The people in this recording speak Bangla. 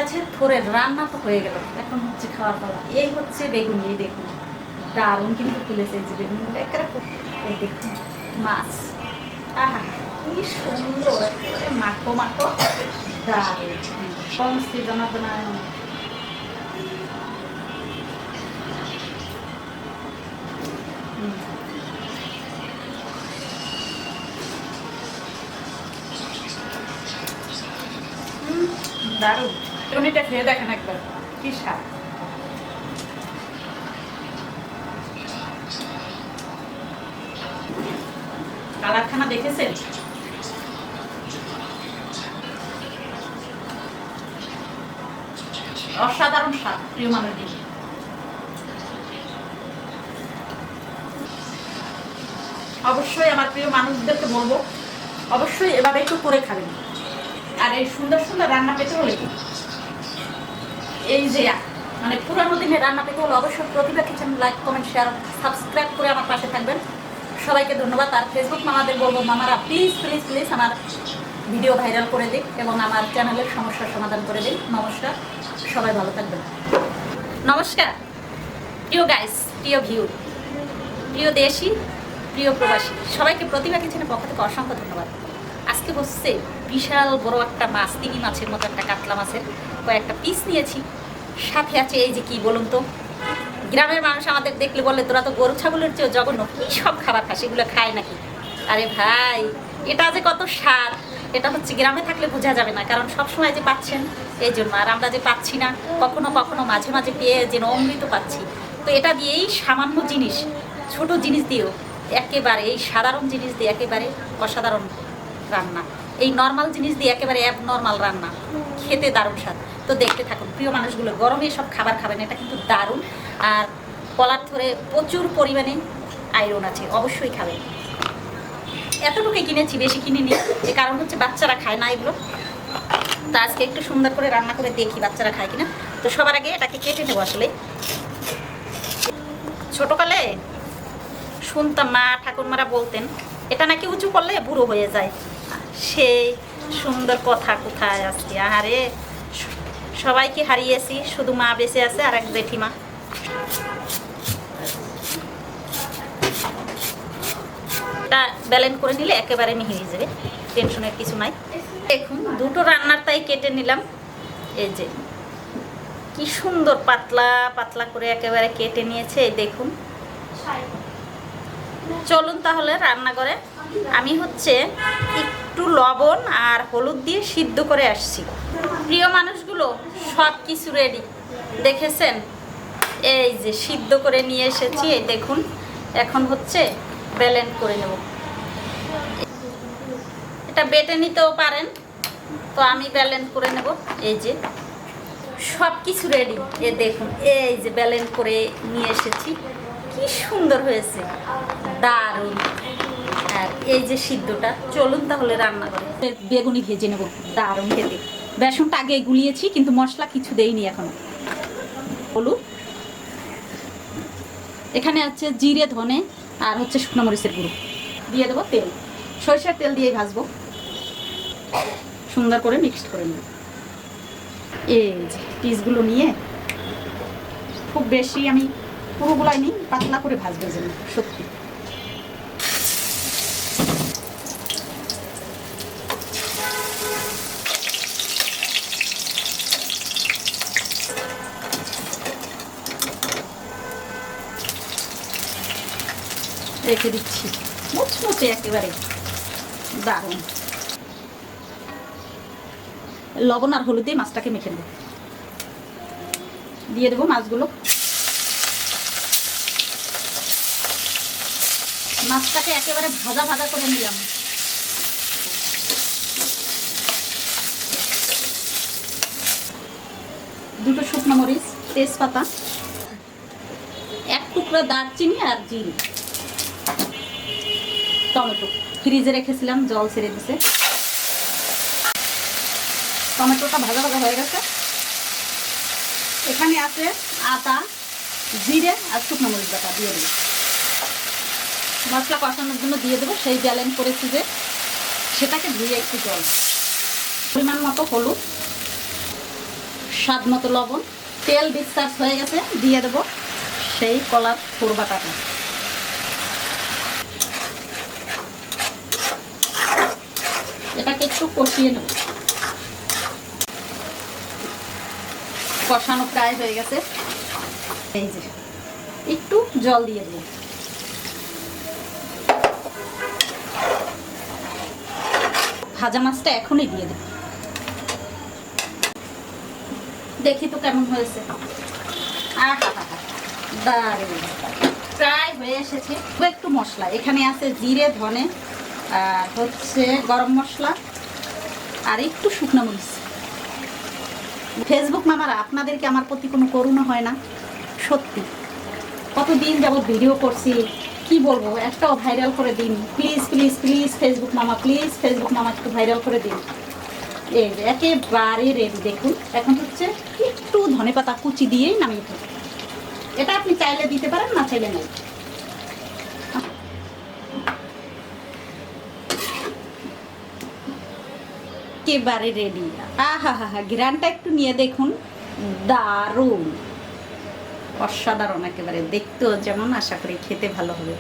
মাছের থোড়ের রান্না তো হয়ে গেল, এখন হচ্ছে খাওয়ার পালা। এই হচ্ছে বেগুনি, এই দেখুন দারুণ কিন্তু ফুলেছে যে বেগুনগুলো একেবারে। এই দেখুন মাছ, আহা কি সুন্দর, একেবারে মাখো মাখো দারুণ। কম সৃজনতা দারুণ। বেগুনিটা খেয়ে দেখেন একবার, কি স্বাদ। কালারখানা দেখেছেন? অসাধারণ স্বাদ প্রিয় মানুষদের। অবশ্যই আমার প্রিয় মানুষদেরকে বলবো, অবশ্যই এভাবে একটু করে খাবেন। আর এই সুন্দর সুন্দর রান্না পেতে হলে, এই যে মানে পুরানো দিনের রান্না পেতে হলে অবশ্যই Pratibha kitchen like comment share subscribe করে আমার পাশে থাকবেন। সবাইকে ধন্যবাদ। আর ফেসবুক মামাদের বলবো, মামারা প্লিজ প্লিজ প্লিজ আমার ভিডিও ভাইরাল করে দিন এবং আমার চ্যানেলের সমস্যার সমাধান করে দিন। নমস্কার, সবাই ভালো থাকবেন। নমস্কার প্রিয় গাইস, প্রিয় ভিউ, প্রিয় দেশি, প্রিয় প্রবাসী, সবাইকে প্রতিভা কিচেনের পক্ষ থেকে অসংখ্য ধন্যবাদ। আজকে বসছে বিশাল বড় একটা মাছ, তিমি মাছের মতো একটা কাতলা মাছের কয়েকটা পিস নিয়েছি। সাথে আছে এই যে কি বলুন তো, গ্রামের মানুষ আমাদের দেখলে বলে তোরা তো গরু ছাগলের চেয়েও জঘন্য, কী সব খাবার খাস, এগুলো খায় নাকি? আরে ভাই, এটা যে কত স্বাদ এটা হচ্ছে গ্রামে থাকলে বোঝা যাবে না, কারণ সবসময় যে পাচ্ছেন এই জন্য। আর আমরা যে পাচ্ছি না, কখনো কখনো মাঝে মাঝে পেয়ে যেন অমৃত পাচ্ছি। তো এটা দিয়েই সামান্য জিনিস, ছোট জিনিস দিয়েও একেবারে, এই সাধারণ জিনিস দিয়ে একেবারে অসাধারণ রান্না, এই নর্মাল জিনিস দিয়ে একেবারে অ্যাবনর্মাল রান্না, খেতে দারুণ স্বাদ। তো দেখতে থাকুন প্রিয় মানুষগুলো, গরমে সব খাবার খাবেন, এটা কিন্তু দারুণ। আর কলার থরে প্রচুর পরিমাণে আয়রন আছে, অবশ্যই খাবেন। এতটুকুই কিনেছি, বেশি কিনিনি, যে কারণ হচ্ছে বাচ্চারা খায় না এগুলো। তো আজকে একটু সুন্দর করে রান্না করে দেখি বাচ্চারা খায় কিনা। তো সবার আগে এটাকে কেটে নেবো। আসলে ছোটোকালে শুনতাম মা ঠাকুরমারা বলতেন এটা নাকি উঁচু করলে বুড়ো হয়ে যায়। সেই সুন্দর কথা কোথায় আজকে, আহারে সবাইকে হারিয়েছি, শুধু মা বেঁচে আছে আর এক জেঠিমা। এটা ব্যালেন্স করে নিলে একেবারে মিহি হয়ে যাবে, টেনশনের কিছু নাই। দেখুন দুটো রান্নার তাই কেটে নিলাম। এই যে কি সুন্দর পাতলা পাতলা করে একেবারে কেটে নিয়েছে, এই দেখুন। চলুন তাহলে রান্নাঘরে। আমি হচ্ছে একটু লবণ আর হলুদ দিয়ে সিদ্ধ করে আসছি। প্রিয় মানুষগুলো সব কিছু রেডি, দেখেছেন? এই যে সিদ্ধ করে নিয়ে এসেছি, এই দেখুন। এখন হচ্ছে ব্যালেন্স করে নেব। এটা বেটে নিতেও পারেন, তো আমি ব্যালেন্স করে নেব। এই যে সব কিছু রেডি, এ দেখুন, এই যে ব্যালেন্স করে নিয়ে এসেছি, কি সুন্দর হয়েছে, দারুণ। আর এই যে সিদ্ধটা, চলুন তাহলে রান্না করে বেগুনি ভেজে নেব, দারুণ খেতে। বেসনটা আগে গুলিয়েছি, কিন্তু মশলা কিছু দেইনি এখনো। হলুদ, এখানে আছে জিরে, ধনে আর হচ্ছে শুকনো মরিচের গুঁড়ো দিয়ে দেবো। তেল, সরিষার তেল দিয়ে ভাজবো, সুন্দর করে মিক্সড করে নেব। এই যে পিসগুলো নিয়ে খুব বেশি আমি পুরোগুলাই নিই, পাতলা করে ভাজবো যেন সত্যি। রেখে দিচ্ছি মুচমুচে একেবারে দারুণ। লবণ আর হলুদ দিয়ে মাছটাকে মেখে নেব, দিয়ে দেবো মাছগুলো। মাছটাকে একেবারে ভাজা ভাজা করে নিলাম। দুটো শুকনো মরিচ, তেজপাতা, এক টুকরা দারচিনি আর জিরে, টমেটো ফ্রিজে রেখেছিলাম, জল ছেড়ে দিছে। টমেটোটা ভাজা ভাজা হয়ে গেছে। এখানে আছে আদা, জিরে আর শুকনো মরিচ বাটা, দিয়ে দেবো। মশলা কষানোর জন্য দিয়ে দেবো সেই ব্যালেন্স করেছি যে, সেটাকে ধুয়ে একটু জল, পরিমাণ মতো হলুদ, স্বাদ মতো লবণ, তেল ডিসচার্জ হয়ে গেছে, দিয়ে দেব সেই কলার পুর বাটাটা। এটাকে একটু কষিয়ে নেব। কষানো প্রায় হয়ে গেছে, এই যে একটু জল দিয়ে দেব। ভাজা মাছটা এখনই দিয়ে দেব। দেখি তো কেমন হয়েছে। দারুণ, প্রায় হয়ে এসেছে। একটু মশলা এখানে আছে, জিরে, ধনে, আর হচ্ছে গরম মশলা, আর একটু শুকনো মরিচ। ফেসবুক মামারা, আপনাদেরকে আমার প্রতি কোনো করুণা হয় না? সত্যি কতদিন যাবত ভিডিও করছি, কি বলবো, একটাও ভাইরাল করে দিন প্লিজ প্লিজ প্লিজ। ফেসবুক মামা প্লিজ, ফেসবুক মামা একটু ভাইরাল করে দিন। এই যে একেবারে রেডি। দেখুন এখন হচ্ছে একটু ধনেপাতা কুচি দিয়েই নামিয়ে ফেলব। এটা আপনি চাইলে দিতে পারেন, না চাইলে নাই। একেবারে রেডি। আহা হা হা, ঘ্রানটা একটু নিয়ে দেখুন, দারুণ, অসাধারণ একেবারে। দেখতেও যেমন, আশা করি খেতে ভালো হবে।